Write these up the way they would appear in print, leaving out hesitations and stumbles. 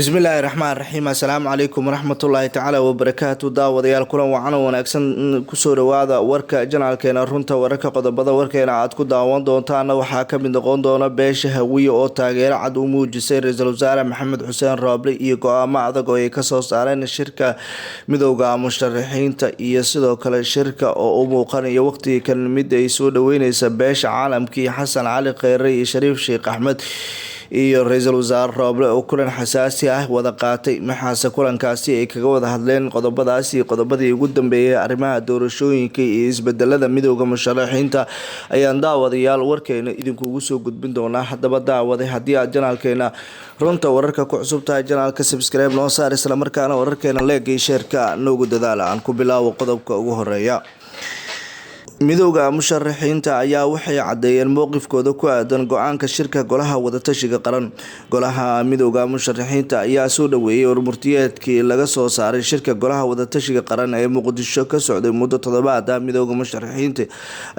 Bismillahirrahmanirrahim. Assalamu alaikum warahmatullahi ta'ala wabarakatuh. Daawadayaal kulan wacan oo wanaagsan ku soo dhawaada warka janaalkeena runta wararka qodobada warkeena aad ku daawan doontaan waxaa ka mid noqon doona beesha Hawiye oo taageero cad u muujisay Ra'iisul Wasaare Maxamed Xuseen Roble iyo go'aamo adag oo ay ka soo saareen shirka midowga musharaxiinta iyo sidoo kale shirka oo u muuqanaya waqtiga kan mid ay soo dhaweynaysa beesha caalamkii Xasan Cali Kheyre iyo Shariif Sheekh Axmed iyo Ra'iisul Wasaare Roble oo kulan xasaasi ah wada qaatay maxaase kulankaasi ay kaga wada hadleen qodobadaasi qodobadii ugu dambeeyay arrimaha doorashooyinka iyo isbedelada midowga musharaxiinta ayaan daawadayaal warkeena idinku ugu soo gudbin doonaa hadaba daawaday haddii aad janaalkeena runta wararka ku cusub tahay janaalka subscribe noo saar isla markaana wararkeena leegay sheerka noogu dadaala aan ku bilaabo qodobka ugu horeeya midowga musharaxiinta ayaa waxay cadeeyeen mowqifkooda ku aadan go'aanka shirka golaha wadatashiga qaran. Golaha midowga musharaxiinta ayaa soo dhaweeyay warmurtiyeedkii laga soo saaray shirka golaha wadatashiga qaran ee Muqdisho ka socday muddo toddobaad ah. Midowga musharaxiinta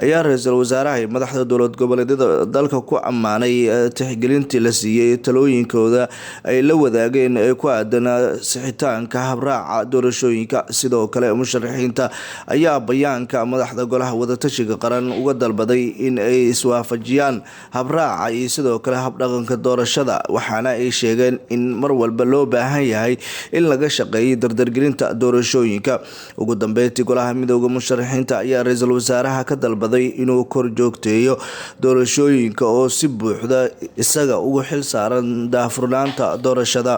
ayaa Ra'iisul Wasaaraha madaxda dowlad goboleedyada dalka ku ammaanay tixgelintii la siiyay talooyinkooda ay la wadaageen ee ku aadan sixitaanka habraaca doorashooyinka. Sidoo kale musharaxiinta ayaa bayaanka madaxda golaha tashiga qaran uga dalbaday in ay iswaafajiyaan habraaca iyo sidoo kale habdhaqanka doorashada, waxaana ay sheegeen in mar walba loo baahan yahay in laga shaqeeyo dardargelinta doorashooyinka. Ugu dambeyntii golaha midowga musharaxiinta ayaa Ra'iisul Wasaaraha ka dalbaday inuu kor joogteeyo doorashooyinka oo si buuxda isaga ugu xil saaran daahfurnaanta doorashada.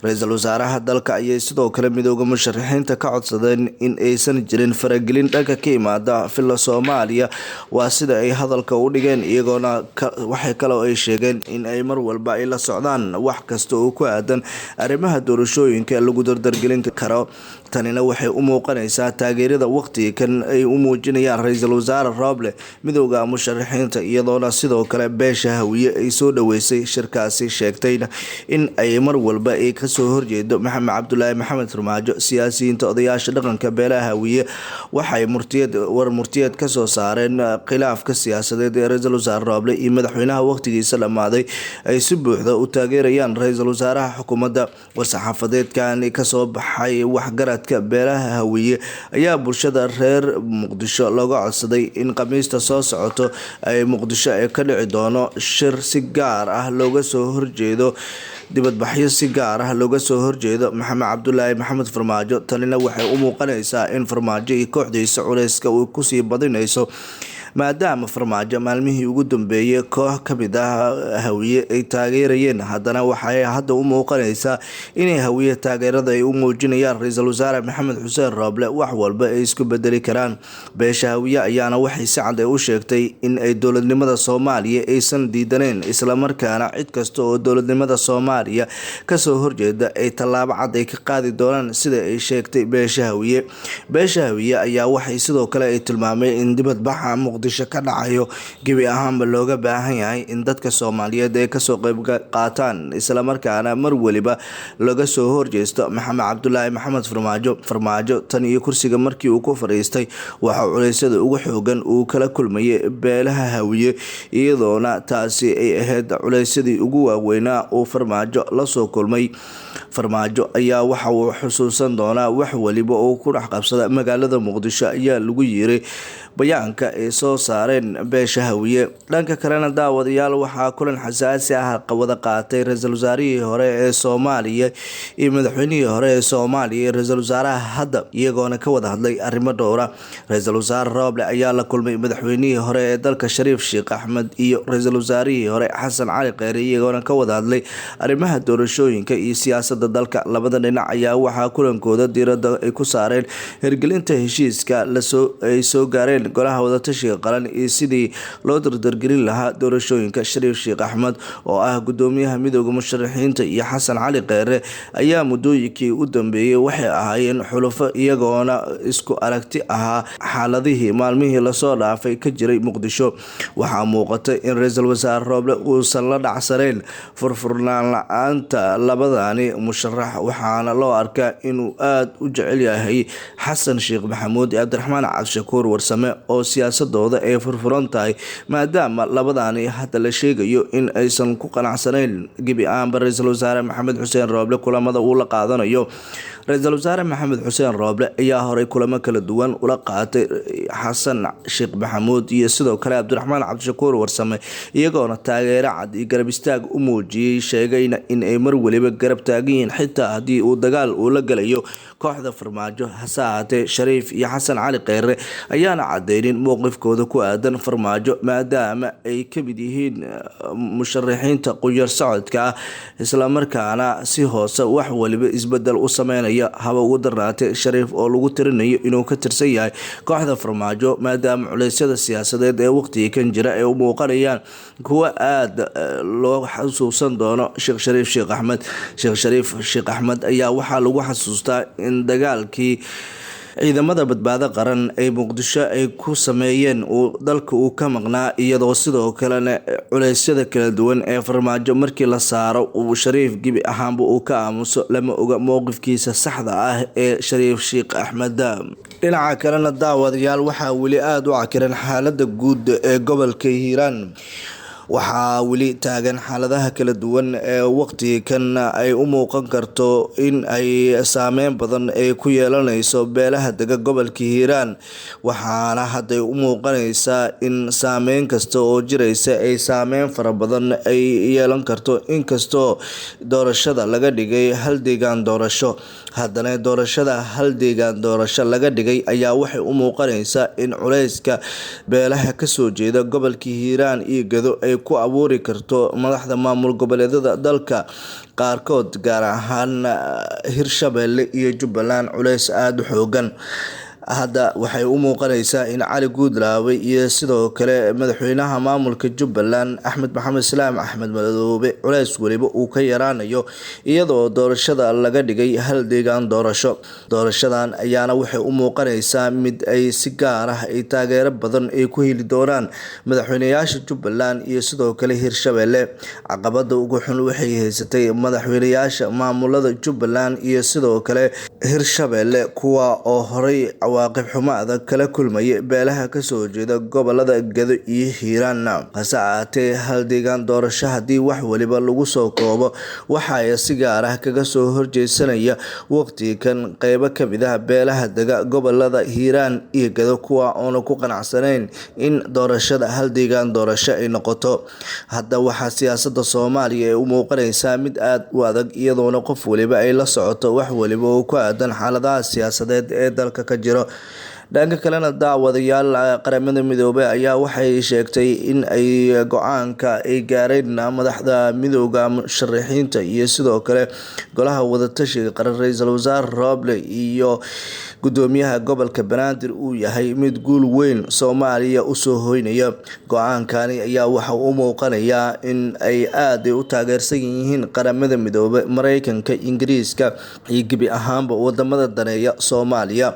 Ra'iisul Wasaaraha dalka ayaa sidoo kale midowga musharaxiinta ka codsadeen in aysan jirin faragelin dhanka ka imaada Soomaaliya, waa sida ay hadalka u dhigeen, iyagoona waxay kale oo ay sheegeen in ay mar walba ay la socdaan wax kasta oo ku aadan arrimaha doorashooyinka lagu dardargelin karo. Tanina waxay u muuqanaysaa taageerada waqtiga kan ay u muujinayaan Ra'iisul Wasaare Roble midowga musharaxiinta, iyadoona sidoo kale beesha Hawiye ay soo dhaweysay shirkaasi, sheegtayna in ay mar walba ay ka soo horjeedo Maxamed Cabdullaahi Maxamed Farmaajo. Siyaasiyiinta odayaasha dhaqanka beelaha Hawiye waxay murtiyad ka soo saareen khilaafka siyaasadeed ee Ra'iisul Wasaare Roble iyo madaxweynaha waqtigiisa dhamaaday ay si buuxda u taageerayaan Ra'iisul Wasaaraha xukuumadda. War-saxaafadeedkan ka soo baxay waxgaradka beelaha Hawiye ayaa bulshada reer Muqdisho looga codsaday in khamiista soo socoto ay Muqdisho ka dhici doono shir si gaar ah looga soo horjeedo dibadbaxyo si gaar ah looga soo horjeedo Maxamed Cabdullaahi Maxamed Farmaajo. Tanina waxay u muuqanaysaa in Farmaajo iyo kooxdiisa culeyska uu ku sii badinayso, maadaama Farmaajo maalmihii ugu dambeeyay koox ka mid ah Hawiye ay taageerayeen. Haddana waxay hadda u muuqanaysaa inay Hawiye taageerada ay u muujinayaan Ra'iisul Wasaare Maxamed Xuseen Roble wax walba ay isku bedeli karaan. Beesha Hawiye ayaana waxay si cad u sheegtay in ay dowladnimada Soomaaliya aysan diidaneen, isla markaana cid kasta oo dowladnimada Soomaaliya ka soo horjeeda ay tallaabo cad ay ka qaadi doonaan, sida ay sheegtay beesha Hawiye. Beesha Hawiye ayaa waxay sidoo kale ay tilmaamay in dibadbaxa Muqdisho ka dhacayo gebi ahaanba looga baahan yahay in dadka Soomaaliyeed ay ka soo qayb qaataan, isla markaana mar waliba laga soo horjeesto Maxamed Cabdullaahi Maxamed Farmaajo. Tan iyo kursiga markii uu ku fariistay waxa culeysyada ugu xoogan uu kala kulmayay beelaha Hawiye, iyadoona taasi ay ahayd culeysyadii ugu waaweynaa uu Farmaajo la soo kulmay. Farmaajo ayaa waxa uu xusuusan doonaa wax waliba oo ku dhex qabsada magaalada Muqdisho, ayaa lagu yiri bayaanka ay soo saareen beesha Hawiye. Dhanka kalena daawadayaal waxaa kulan xasaasi ah wada qaatay Ra'iisul Wasaarihii hore ee Soomaaliya iyo madaxweynihii hore ee Soomaaliya iyo Ra'iisul Wasaaraha hadda, iyagoona ka wada hadlay arrimo dhowr ah. Ra'iisul Wasaare Roble ayaa la kulmay madaxweynihii hore ee dalka Shariif Sheekh Axmed iyo Ra'iisul Wasaarihii hore Xasan Cali Kheyre, iyagoona ka wada hadlay arrimaha doorashooyinka iyo siyaasadda dalka. Labada dhinac ayaa waxaa kulankooda diiradda ay ku saareen hirgelinta heshiiska ay soo gaareen golaha wadatashiga qaran iyo sidii loo dardargelin lahaa doorashooyinka. Shariif Sheekh Axmed oo ah gudoomiyaha midowga musharaxiinta iyo Xasan Cali Kheyre ayaa muddooyinkii u dambeeyay waxay ahaayeen xulufo, iyagoona isku aragti ahaa xaaladihii maalmihii lasoo dhaafay ka jiray Muqdisho. Waxaa muuqata in Ra'iisul Wasaare Roble uusan la dhacsanayn furfurnaan la-aanta labadani musharax, waxaana loo arkaa inuu aad u jecel yahay Xasan Sheekh Maxamuud iyo Cabdiraxmaan Cabdishakuur Warsame oo siyaasadooda siyaasadooda ay furfuran tahay maadaama labadaani hadda la sheegayo in aysan ku qanacsanayn gebi ahaanba ra-iisul wasaare maxamed xuseen rooble kulamada uu la qaadanayo. ra-iisul wasaare maxamed xuseen rooble ayaa horay kulamo kala duwan ula qaatay xasan sheekh maxamuud iyo sidoo kale cabdiraxmaan cabdishakuur warsame, iyagoona taageero cad iyo garab istaag u muujiyey, sheegayna in ay mar waliba garab taagan yihiin xitaa haddii uu dagaal uu la galayo kooxda farmaajo. hase ahaatee Shariif iyo xasan cali kheyre ayaana cadeynin mowqifkooda ku aadan farmaajo maadaama ay ka mid yihiin musharaxiinta qunyar socodka ah, islamarkaana si hoose wax waliba isbedel u sameynaya. haba ugu darnaatee Shariif oo lagu tirinayo inuu ka tirsan yahay kooxda farmaajo maadaama culeysyada siyaasadeed ee waqtiga kan jira ay u muuqanayaan kuwa aada loo xasuusan doono Sheekh Shariif Sheekh Axmed. Sheekh Axmed ayaa waxaa lagu xasuustaa in dagaalkii ciidamada badbaado qaran ay muqdisho ay ku sameeyeen uu dalka uu ka maqnaa, iyadoo sidoo kalena culeysyada kala duwan ee farmaajo markii la saaro uu Shariif gibi ahaanba uu ka aamuso. lama oga mowqifkiisa saxda ah ee Shariif Sheekh Axmed. dhinaca kalena daawadayaal waxaa weli aada u cakiran xaalada guud ee gobolka Hiiraan. waxaa weli taagan xaaladaha kala duwan ee waqtiga kan ay u muuqan karto in ay saameyn badan ay ku yeelanayso beelaha dega gobolka Hiiraan, waxaana hadda u muuqanaysaa in saameyn kasta oo jiraysa ay saameyn fara badan ay yeelan karto. inkastoo doorashada laga dhigay hal deegaan doorasho, haddana doorashada hal deegaan doorasho laga dhigay ayaa waxay u muuqanaysaa in culeyska beelaha kasoo jeeda gobolka Hiiraan iyo Gado ay ku abuuri karto madaxda maamul goboleedyada dalka qaarkood, gaar ahaan Hirshabelle iyo Jubbaland culeys aada u xoogan. hadda waxay u muuqanaysaa in Cali Guudlaawe iyo sidoo kale madaxweynaha maamulka Jubbaland Axmed Maxamed Islaam Axmed Madoobe culeys waliba uu ka yaraanayo, iyadoo doorashada laga dhigay hal deegaan doorasho. doorashadan ayaana waxay u muuqanaysaa mid ay si gaar ah ay taageero badan ay ku heli doonaan madaxweynayaasha Jubbaland iyo sidoo kale Hirshabelle. caqabada ugu xun waxay haysatay madaxweynayaasha maamulada Jubbaland iyo sidoo kale Hirshabelle, kuwa oo horay cawaaqib xumo adag kala kulmaya beelaha kasoo jeeda gobolada Gado iyo Hiiraan. hase ahaatee hal deegaan doorasho haddii wax waliba lagu soo koobo waxaa si gaar ah kaga soo horjeesanaya waqtiga kan qeybo kamid ah beelaha dega gobolada Hiiraan iyo Gado, kuwa oona ku qanacsanayn in doorashada hal deegaan doorasho ay noqoto. hadda waxaa siyaasada Soomaaliya ay u muuqanaysaa mid aada u adag, iyadoona qof waliba ay la socoto wax waliba oo ku aadan xaaladaha siyaasadeed ee dalka ka jiro. dhanka kalena daawadayaal, qaramada midoobay ayaa waxay sheegtay in ay go-aanka ay gaareen madaxda midooda musharaxiinta iyo sidoo kale golaha wadatashiga qaran ra-iisul wasaare Rooble iyo gudoomiyaha gobolka Banaadir uu yahay mid guul weyn Soomaaliya usoo hoynaya. go-aankani ayaa waxa u muuqanayaa in ay aada u taageersan yihiin qaramada midoobay, Mareykanka, Ingiriiska iyo gebi ahaanba wadamada daneeya Soomaaliya.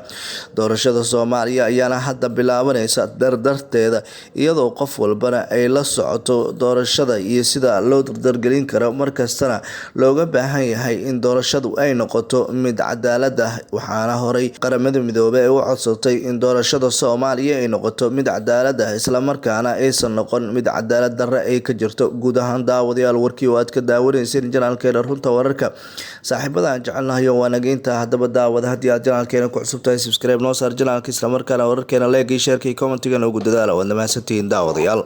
doorashada Soomaaliya ayaana hadda bilaabanaysa dardarteeda, iyadoo qof walbana ay la socoto doorashada iyo sida loo dardargelin karo, markastana looga baahan yahay in doorashadu ay noqoto mid cadaalad ah. waxaana horay qaramada midoobay ay u codsatay in doorashada Soomaaliya ay noqoto mid cadaalad ah, islamarkaana aysan noqon mid cadaalad darre ay ka jirto. guud ahaan daawadayaal, warkii oo aad ka daawanayseen janaalkeena runta wararka, saaxiibada aan jecelnahay waa nageynta. haddaba daawada haddii aad janaalkeena ku cusub tahay subscribe noo saar janaalka, islamarkaana wararkeena like iyo share iyo commentiga noogu dadaala. waad mahadsantihiin daawadayaal.